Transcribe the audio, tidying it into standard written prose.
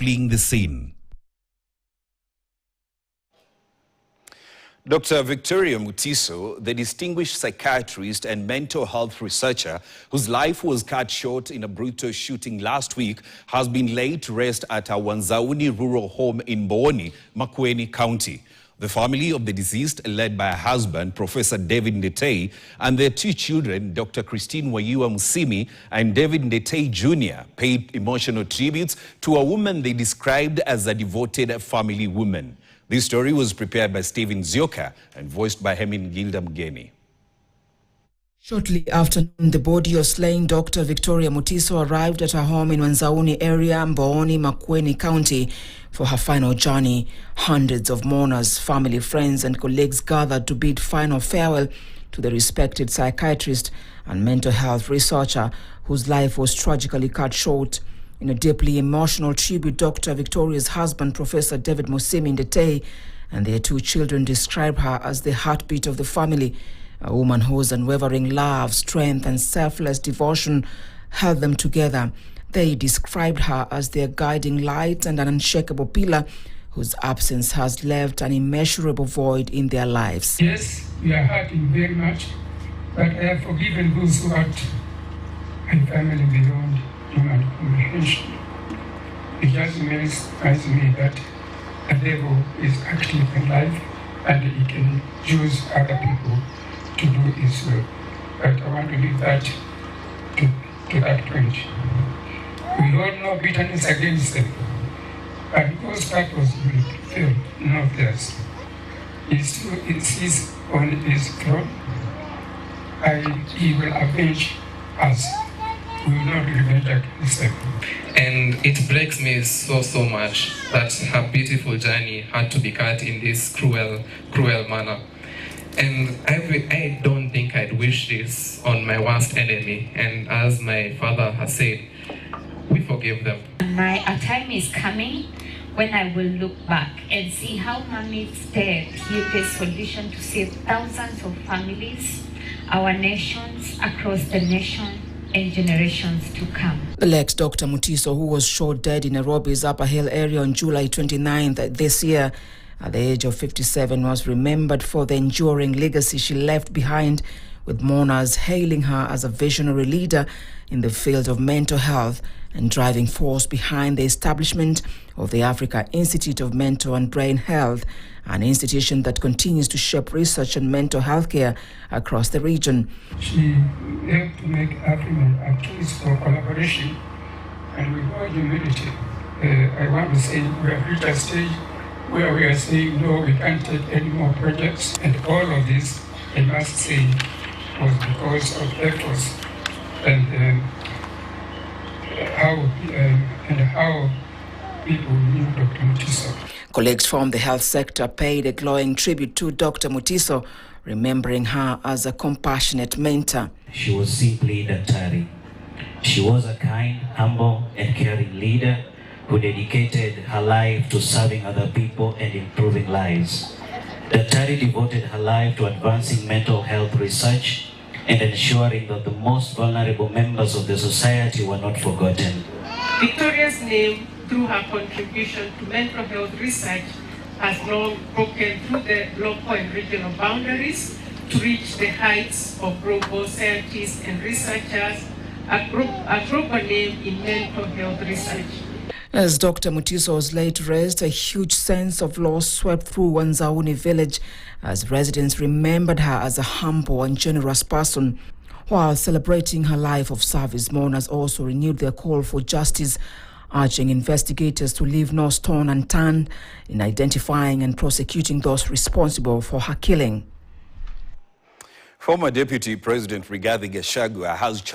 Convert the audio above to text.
fleeing the scene. Dr. Victoria Mutiso, the distinguished psychiatrist and mental health researcher whose life was cut short in a brutal shooting last week, has been laid to rest at her Wanzauni rural home in Mboni, Makueni County. The family of the deceased, led by her husband, Professor David Ndetei, and their two children, Dr. Christine Wayua Musimi and David Ndetei Jr., paid emotional tributes to a woman they described as a devoted family woman. This story was prepared by Stephen Zioka and voiced by Hemin Gilda Mgeni. Shortly after noon, the body of slain Dr. Victoria Mutiso arrived at her home in Wanzauni area, Mboni, Makueni County, for her final journey. Hundreds of mourners, family, friends and colleagues gathered to bid final farewell to the respected psychiatrist and mental health researcher whose life was tragically cut short. In a deeply emotional tribute, Dr. Victoria's husband, Professor David Musimi Ndetei, and their two children describe her as the heartbeat of the family, a woman whose unwavering love, strength and selfless devotion held them together. They described her as their guiding light and an unshakable pillar whose absence has left an immeasurable void in their lives. Yes, we are hurting very much, but I have forgiven those who hurt my family beyond human comprehension. It just reminds me that the devil is active in life and he can use other people to do his will. But I want to leave that to that point. We all know bitterness against them, but because purpose will fail, not theirs. He still insists on his throne, and he will avenge us. We will not revenge against them. And it breaks me so much that her beautiful journey had to be cut in this cruel manner. And I don't think I'd wish this on my worst enemy. And as my father has said, we forgive them. A time is coming when I will look back and see how Mommy's death yielded a solution to save thousands of families, our nations, across the nation, and generations to come. The late Dr. Mutiso, who was shot dead in Nairobi's Upper Hill area on July 29th this year, at the age of 57, was remembered for the enduring legacy she left behind, with mourners hailing her as a visionary leader in the field of mental health and driving force behind the establishment of the Africa Institute of Mental and Brain Health, an institution that continues to shape research on mental health care across the region. She helped to make Africa a case for collaboration, and with all humility, I want to say we have reached a stage where we are saying, no, we can't take any more projects. And all of this, I must say, was because of efforts and how people knew Dr. Mutiso. Colleagues from the health sector paid a glowing tribute to Dr. Mutiso, remembering her as a compassionate mentor. She was simply Daktari. She was a kind, humble and caring leader who dedicated her life to serving other people and improving lives. Daktari devoted her life to advancing mental health research and ensuring that the most vulnerable members of the society were not forgotten. Victoria's name, through her contribution to mental health research, has long broken through the local and regional boundaries to reach the heights of global scientists and researchers, a global name in mental health research. As Dr. Mutiso was laid to rest, a huge sense of loss swept through Wanzauni village as residents remembered her as a humble and generous person. While celebrating her life of service, mourners also renewed their call for justice, urging investigators to leave no stone unturned in identifying and prosecuting those responsible for her killing. Former Deputy President Rigathi Gachagua has challenged